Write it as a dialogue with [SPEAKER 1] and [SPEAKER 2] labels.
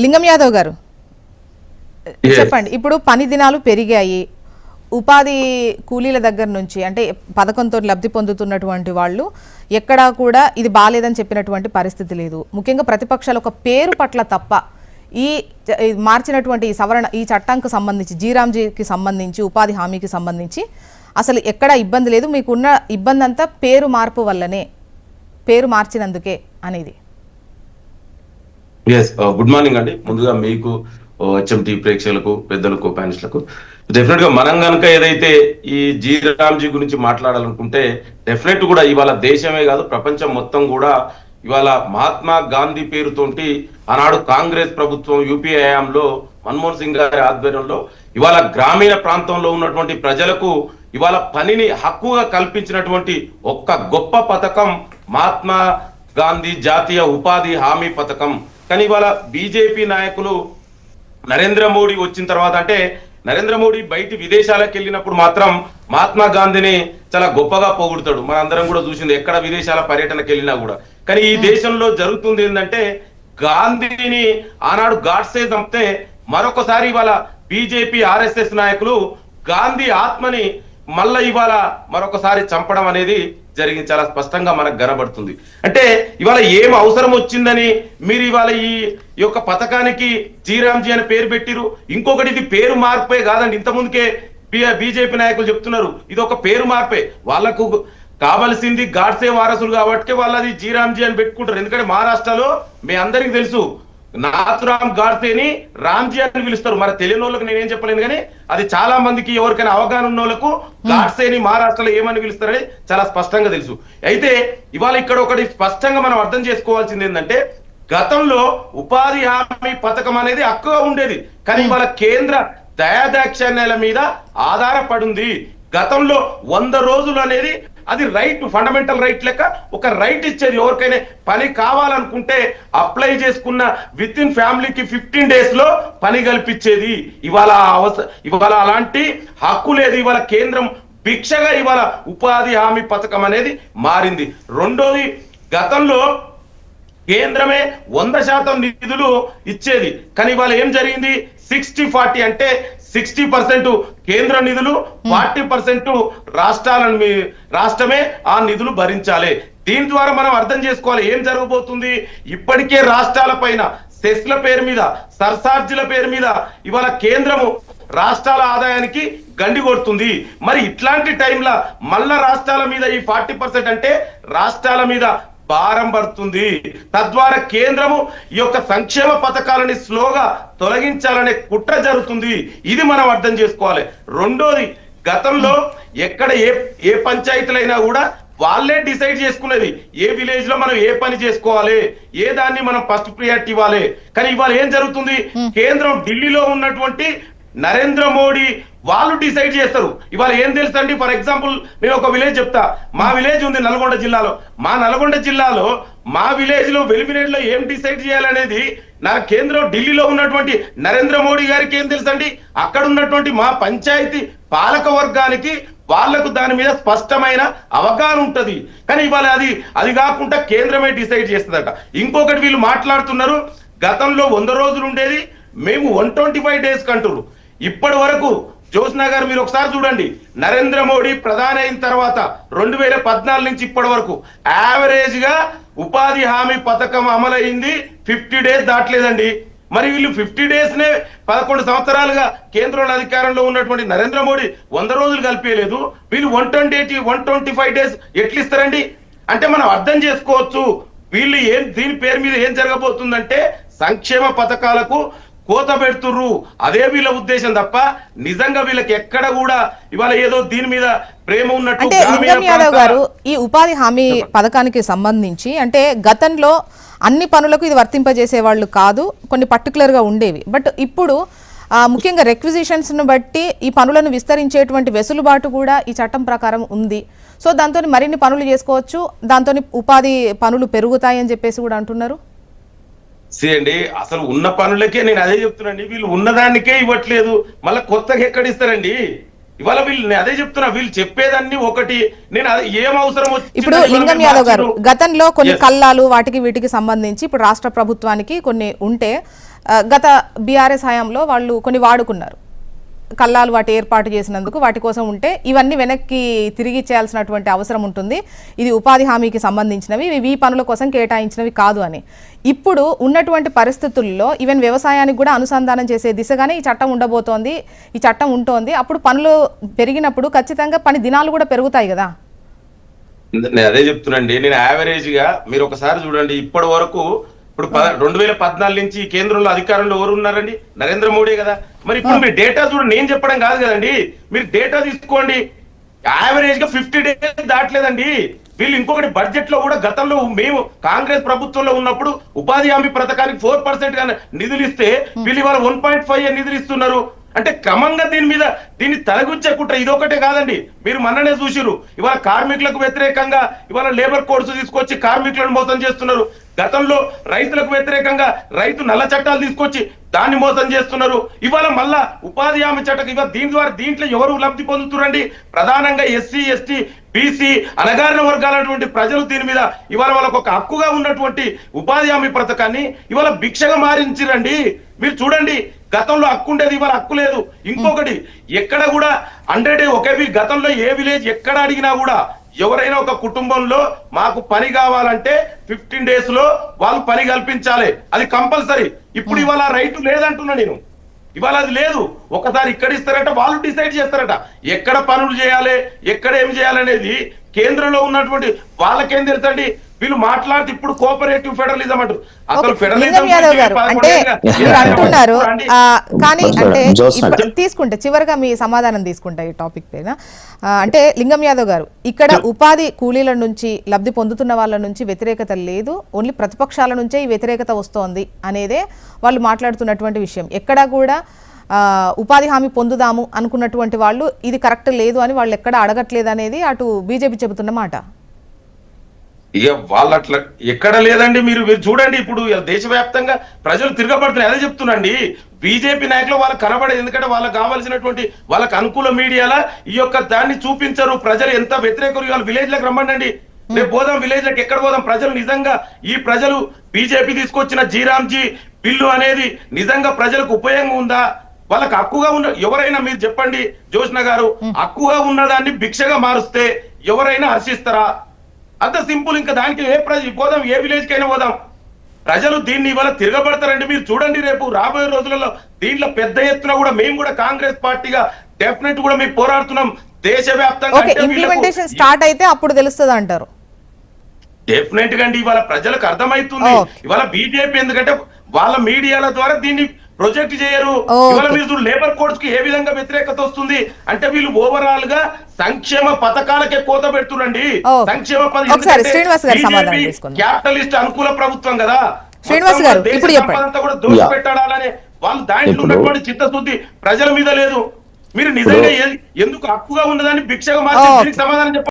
[SPEAKER 1] లింగం యాదవ్ గారు చెప్పండి, ఇప్పుడు పని దినాలు పెరిగాయి, ఉపాధి కూలీల దగ్గర నుంచి అంటే పథకంతో లబ్ధి పొందుతున్నటువంటి వాళ్ళు ఎక్కడా కూడా ఇది బాలేదని చెప్పినటువంటి పరిస్థితి లేదు. ముఖ్యంగా ప్రతిపక్షాలు ఒక పేరు పట్ల తప్ప ఈ మార్చినటువంటి ఈ చట్టానికి సంబంధించి జీరాంజీకి సంబంధించి ఉపాధి హామీకి సంబంధించి అసలు ఎక్కడా ఇబ్బంది లేదు, మీకున్న ఇబ్బంది అంతా పేరు మార్పు వల్లనే, పేరు మార్చినందుకే అనేది.
[SPEAKER 2] గుడ్ మార్నింగ్ అండి. ముందుగా మీకు హెచ్ఎంటీ ప్రేక్షకులకు, పెద్దలకు, ప్యానలిస్టులకు డెఫినెట్ గా మనం కనుక ఏదైతే ఈ జీరాంజీ గురించి మాట్లాడాలనుకుంటే డెఫినెట్ కూడా ఇవాళ దేశమే కాదు ప్రపంచం మొత్తం కూడా ఇవాళ మహాత్మా గాంధీ పేరుతోటి ఆనాడు కాంగ్రెస్ ప్రభుత్వం యూపీఏ హయాంలో మన్మోహన్ సింగ్ గారి ఆధ్వర్యంలో ఇవాళ గ్రామీణ ప్రాంతంలో ఉన్నటువంటి ప్రజలకు ఇవాళ పనిని హక్కుగా కల్పించినటువంటి ఒక్క గొప్ప పథకం మహాత్మా గాంధీ జాతీయ ఉపాధి హామీ పథకం. కానీ ఇవాళ బీజేపీ నాయకులు నరేంద్ర మోడీ వచ్చిన తర్వాత అంటే నరేంద్ర మోడీ బయటి విదేశాలకు వెళ్ళినప్పుడు మాత్రం మహాత్మా గాంధీని చాలా గొప్పగా పొగుడుతాడు. మనందరం కూడా చూసింది ఎక్కడ విదేశాల పర్యటనకు వెళ్ళినా కూడా. కానీ ఈ దేశంలో జరుగుతుంది ఏంటంటే గాంధీని ఆనాడు గాడ్సే చంపితే మరొకసారి ఇవాళ బీజేపీ ఆర్ఎస్ఎస్ నాయకులు గాంధీ ఆత్మని మళ్ళా ఇవాళ మరొకసారి చంపడం అనేది జరిగింది. చాలా స్పష్టంగా మనకు కనబడుతుంది. అంటే ఇవాళ ఏం అవసరం వచ్చిందని మీరు ఇవాళ ఈ యొక్క పథకానికి జీరాంజీ అని పేరు పెట్టిరు. ఇంకొకటి ఇది పేరు మార్పే కాదండి, ఇంతకుముందుకే బీజేపీ నాయకులు చెప్తున్నారు ఇది ఒక పేరు మార్పే. వాళ్ళకు కావలసింది గాడ్సే వారసులు కాబట్టి వాళ్ళది జీరాంజీ అని పెట్టుకుంటారు. ఎందుకంటే మహారాష్ట్రలో మీ అందరికి తెలుసు నాథురామ్ గాడ్సేని రామ్జీ అని పిలుస్తారు. మరి తెలియని వాళ్ళకి నేనేం చెప్పలేను, కానీ అది చాలా మందికి ఎవరికైనా అవగాహన ఉన్న వాళ్ళకు గాడ్సేని మహారాష్ట్రలో ఏమని పిలుస్తారని చాలా స్పష్టంగా తెలుసు. అయితే ఇవాళ ఇక్కడ ఒకటి స్పష్టంగా మనం అర్థం చేసుకోవాల్సింది ఏంటంటే గతంలో ఉపాధి హామీ పథకం అనేది హక్కుగా ఉండేది, కానీ ఇవాళ కేంద్ర దయాదాక్షిణ్యాల మీద ఆధారపడింది. గతంలో 100 రోజులు అనేది అది రైట్, ఫండమెంటల్ రైట్ లెక్క ఒక రైట్ ఇచ్చేది. ఎవరికైనా పని కావాలనుకుంటే అప్లై చేసుకున్న విత్ ఇన్ ఫ్యామిలీకి 15 days లో పని కల్పించేది. ఇవాళ అలాంటి హక్కు లేదు. ఇవాళ కేంద్రం భిక్షగా ఇవాళ ఉపాధి హామీ పథకం అనేది మారింది. రెండోది, గతంలో కేంద్రమే 100% నిధులు ఇచ్చేది, కానీ ఇవాళ ఏం జరిగింది 60-40 అంటే 60% కేంద్ర నిధులు 40% రాష్ట్రమే ఆ నిధులు భరించాలి. దీని ద్వారా మనం అర్థం చేసుకోవాలి ఏం జరగబోతుంది. ఇప్పటికే రాష్ట్రాల పైన సెస్ల పేరు మీద, సర్చార్జీల పేరు మీద ఇవాళ కేంద్రము రాష్ట్రాల ఆదాయానికి గండి కొడుతుంది. మరి ఇట్లాంటి టైంలో మళ్ళా రాష్ట్రాల మీద ఈ 40% అంటే రాష్ట్రాల మీద భారం పడుతుంది. తద్వారా కేంద్రము ఈ యొక్క సంక్షేమ పథకాలని స్లోగా తొలగించాలనే కుట్ర జరుగుతుంది. ఇది మనం అర్థం చేసుకోవాలి. రెండోది, గతంలో ఎక్కడ ఏ పంచాయతీలైనా కూడా వాళ్ళే డిసైడ్ చేసుకునేది ఏ విలేజ్ లో మనం ఏ పని చేసుకోవాలి, ఏ దాన్ని మనం ఫస్ట్ ప్రియారిటీ ఇవ్వాలి. కానీ ఇవాళ ఏం జరుగుతుంది, కేంద్రం ఢిల్లీలో ఉన్నటువంటి నరేంద్ర మోడీ వాళ్ళు డిసైడ్ చేస్తారు. ఇవాళ ఏం తెలుసండి, ఫర్ ఎగ్జాంపుల్ నేను ఒక విలేజ్ చెప్తా. మా విలేజ్ ఉంది నల్గొండ జిల్లాలో. మా నల్గొండ జిల్లాలో మా విలేజ్ లో వెలిమినేట్లో ఏం డిసైడ్ చేయాలనేది నా కేంద్రం ఢిల్లీలో ఉన్నటువంటి నరేంద్ర మోడీ గారికి ఏం తెలుసండి. అక్కడ ఉన్నటువంటి మా పంచాయతీ పాలక వర్గానికి వాళ్లకు దాని మీద స్పష్టమైన అవగాహన ఉంటది. కానీ ఇవాళ అది కాకుండా కేంద్రమే డిసైడ్ చేస్తుందట. ఇంకొకటి వీళ్ళు మాట్లాడుతున్నారు గతంలో 100 రోజులు ఉండేది, మేము 125 days కంటున్నారు. ఇప్పటి వరకు జ్యోత్స్నా గారు మీరు ఒకసారి చూడండి, నరేంద్ర మోడీ ప్రధాని అయిన తర్వాత 2014 నుంచి ఇప్పటి వరకు యావరేజ్ గా ఉపాధి హామీ పథకం అమలైంది 50 days దాటలేదండి. మరి వీళ్ళు 50 days నే 11 సంవత్సరాలుగా కేంద్రంలో అధికారంలో ఉన్నటువంటి నరేంద్ర మోడీ 100 రోజులు కలిపేయలేదు. వీళ్ళు 125 days ఎట్లా ఇస్తారండి? అంటే మనం అర్థం చేసుకోవచ్చు వీళ్ళు దీని పేరు మీద ఏం జరగబోతుందంటే సంక్షేమ పథకాలకు కోత పెడుతుర్రు. అదే వీళ్ళ ఉద్దేశం తప్ప నిజంగా వీళ్ళకి ఎక్కడ కూడా ఇవాళ ఏదో దీని మీద ప్రేమ ఉన్నట్టు.
[SPEAKER 1] అంటే లింగం యాదవ్ గారు, ఈ ఉపాధి హామీ పథకానికి సంబంధించి అంటే గతంలో అన్ని పనులకు ఇది వర్తింపజేసే వాళ్ళు కాదు, కొన్ని పర్టికులర్ గా ఉండేవి. బట్ ఇప్పుడు ముఖ్యంగా రిక్విజిషన్స్ ను బట్టి ఈ పనులను విస్తరించేటువంటి వెసులుబాటు కూడా ఈ చట్టం ప్రకారం ఉంది. సో దాంతో మరిన్ని పనులు చేసుకోవచ్చు, దాంతో ఉపాధి పనులు పెరుగుతాయి అని చెప్పేసి కూడా అంటున్నారు.
[SPEAKER 2] అండి అసలు ఉన్న పనులకే నేను అదే చెప్తున్నాండి, వీళ్ళు ఉన్నదానికే ఇవ్వట్లేదు, మళ్ళీ కొత్తగా ఎక్కడ ఇస్తారండి? ఇవాళ వీళ్ళు అదే చెప్తున్నా, వీళ్ళు చెప్పేదాన్ని ఒకటి, నేను ఏం అవసరం వచ్చి.
[SPEAKER 1] ఇప్పుడు లింగం యాదవ్ గారు, గతంలో కొన్ని కల్లాలు వాటికి వీటికి సంబంధించి ఇప్పుడు రాష్ట్ర ప్రభుత్వానికి కొన్ని ఉంటే గత బీఆర్ఎస్ హయాంలో వాళ్ళు కొన్ని వాడుకున్నారు, కల్లాలు వాటి ఏర్పాటు చేసినందుకు వాటి కోసం ఉంటే ఇవన్నీ వెనక్కి తిరిగి చేయాల్సినటువంటి అవసరం ఉంటుంది, ఇది ఉపాధి హామీకి సంబంధించినవి, ఇవి ఈ పనుల కోసం కేటాయించినవి కాదు అని. ఇప్పుడు ఉన్నటువంటి పరిస్థితుల్లో ఈవెన్ వ్యవసాయానికి కూడా అనుసంధానం చేసే దిశగానే ఈ చట్టం ఉండబోతోంది, ఈ చట్టం ఉంటోంది. అప్పుడు పనులు పెరిగినప్పుడు ఖచ్చితంగా పని దినాలు కూడా పెరుగుతాయి కదా.
[SPEAKER 2] నేను అదే చెప్తున్నాండి. నేను యావరేజ్ గా మీరు ఒకసారి చూడండి, ఇప్పటి వరకు ఇప్పుడు 2014 నుంచి కేంద్రంలో అధికారంలో ఎవరు ఉన్నారండి? నరేంద్ర మోడీ కదా. మరి ఇప్పుడు మీరు డేటా చూడండి, నేను చెప్పడం కాదు కదండి, మీరు డేటా తీసుకోండి. యావరేజ్ గా 50 days దాటలేదండి. వీళ్ళు ఇంకొకటి బడ్జెట్ లో కూడా గతంలో మేము కాంగ్రెస్ ప్రభుత్వంలో ఉన్నప్పుడు ఉపాధి హామీ పథకానికి 4% గా నిధులు ఇస్తే వీళ్ళు ఇవాళ 1.5 నిధులు ఇస్తున్నారు. అంటే క్రమంగా దీన్ని తలగుచ్చే కుట్ర ఇదొకటే కాదండి. మీరు మొన్ననే చూసిరు, ఇవాళ కార్మికులకు వ్యతిరేకంగా ఇవాళ లేబర్ కోడ్స్ తీసుకొచ్చి కార్మికులను మోసం చేస్తున్నారు. గతంలో రైతులకు వ్యతిరేకంగా రైతు నల్ల చట్టాలు తీసుకొచ్చి దాన్ని మోసం చేస్తున్నారు. ఇవాళ మళ్ళా ఉపాధి హామీ చట్టం ఇవాళ దీంట్లో ఎవరు లబ్ధి పొందుతున్నారండి? ప్రధానంగా ఎస్సీ, ఎస్టీ, బీసీ అణగారిన వర్గాలైనటువంటి ప్రజలు దీని మీద ఇవాళ వాళ్ళకు ఒక హక్కుగా ఉన్నటువంటి ఉపాధి హామీ పథకాన్ని ఇవాళ భిక్షగా మారించిరండి. మీరు చూడండి, గతంలో హక్కు ఉండేది, ఇవాళ హక్కు లేదు. ఇంకొకటి, ఎక్కడ కూడా 100 ఒకే గతంలో ఏ విలేజ్ ఎక్కడ అడిగినా కూడా ఎవరైనా ఒక కుటుంబంలో మాకు పని కావాలంటే 15 days లో వాళ్ళు పని కల్పించాలి, అది కంపల్సరీ. ఇప్పుడు ఇవాళ రైతు లేదంటున్నా నేను, ఇవాళ అది లేదు. ఒకసారి ఇక్కడ ఇస్తారట, వాళ్ళు డిసైడ్ చేస్తారట ఎక్కడ పనులు చేయాలి, ఎక్కడ ఏం చేయాలనేది కేంద్రంలో ఉన్నటువంటి వాళ్ళకేం తెలుసండి. వీళ్ళు మాట్లాడితే ఇప్పుడు కోఆపరేటివ్ ఫెడరలిజం అంటారు. అసలు
[SPEAKER 1] లింగం యాదవ్ గారు అంటే మీరు అంటున్నారు, కానీ అంటే తీసుకుంటే చివరిగా మీ సమాధానం తీసుకుంటా ఈ టాపిక్ పైన. అంటే లింగం యాదవ్ గారు, ఇక్కడ ఉపాధి కూలీల నుంచి లబ్ధి పొందుతున్న వాళ్ళ నుంచి వ్యతిరేకత లేదు, ఓన్లీ ప్రతిపక్షాల నుంచే ఈ వ్యతిరేకత వస్తోంది అనేదే వాళ్ళు మాట్లాడుతున్నటువంటి విషయం. ఎక్కడా కూడా ఉపాధి హామీ పొందుదాము అనుకున్నటువంటి వాళ్ళు ఇది కరెక్ట్ లేదు అని వాళ్ళు ఎక్కడ అడగట్లేదు అనేది అటు బీజేపీ చెబుతున్న మాట.
[SPEAKER 2] ఇక వాళ్ళు అట్లా ఎక్కడ లేదండి. మీరు చూడండి, ఇప్పుడు దేశవ్యాప్తంగా ప్రజలు తిరగబడుతున్నారు. అదే చెప్తున్నాండి, బీజేపీ నాయకులు వాళ్ళకి కనబడేది. ఎందుకంటే వాళ్ళకి కావాల్సినటువంటి వాళ్ళకి అనుకూల మీడియాలో ఈ యొక్క దాన్ని చూపించరు. ప్రజలు ఎంత వ్యతిరేకరు. వాళ్ళ విలేజ్ లకు రమ్మండి, రేపు పోదాం విలేజ్ లకు, ఎక్కడ పోదాం. ప్రజలు నిజంగా ఈ ప్రజలు బీజేపీ తీసుకొచ్చిన జీరాంజీ బిల్లు అనేది నిజంగా ప్రజలకు ఉపయోగం ఉందా? వాళ్ళకి హక్కుగా ఉన్న ఎవరైనా మీరు చెప్పండి జోష్న గారు, హక్కుగా ఉన్నదాన్ని భిక్షగా మారుస్తే ఎవరైనా హర్షిస్తారా? అంత సింపుల్. ఇంకా దానికి పోదాం, ఏ విలేజ్ కైనా పోదాం. ప్రజలు దీన్ని ఇవాళ తిరగబడతారండి. మీరు చూడండి, రేపు రాబోయే రోజులలో దీంట్లో పెద్ద ఎత్తున కూడా మేము కూడా కాంగ్రెస్ పార్టీగా డెఫినెట్ కూడా మేము పోరాడుతున్నాం దేశవ్యాప్తంగా.
[SPEAKER 1] ఇంప్లిమెంటేషన్ స్టార్ట్ అయితే అప్పుడు తెలుస్తుంది అంటారు.
[SPEAKER 2] డెఫినెట్ గా అండి, ఇవాళ ప్రజలకు అర్థమవుతుంది. ఇవాళ బీజేపీ ఎందుకంటే వాళ్ళ మీడియాల ద్వారా దీన్ని ప్రొజెక్ట్ చేయరు. ఇవాళ మీరు లేబర్ కోడ్స్ కి ఏ విధంగా వ్యతిరేకత వస్తుంది అంటే వీళ్ళు ఓవరాల్ గా సంక్షేమ పథకాలకే కోత పెడుతురండి. సంక్షేమ క్యాపిటలిస్ట్ అనుకూల ప్రభుత్వం కదా.
[SPEAKER 1] శ్రీనివాస్ గారు ఇప్పుడు
[SPEAKER 2] చెప్పండి, కూడా దోష పెట్టాలనే వాళ్ళు దాంట్లో ఉన్నటువంటి చిత్తశుద్ధి ప్రజల మీద లేదు. మీరు నిజంగా ఎందుకు హక్కుగా ఉన్నదాన్ని భిక్షగా మార్చి సమాధానం చెప్పండి.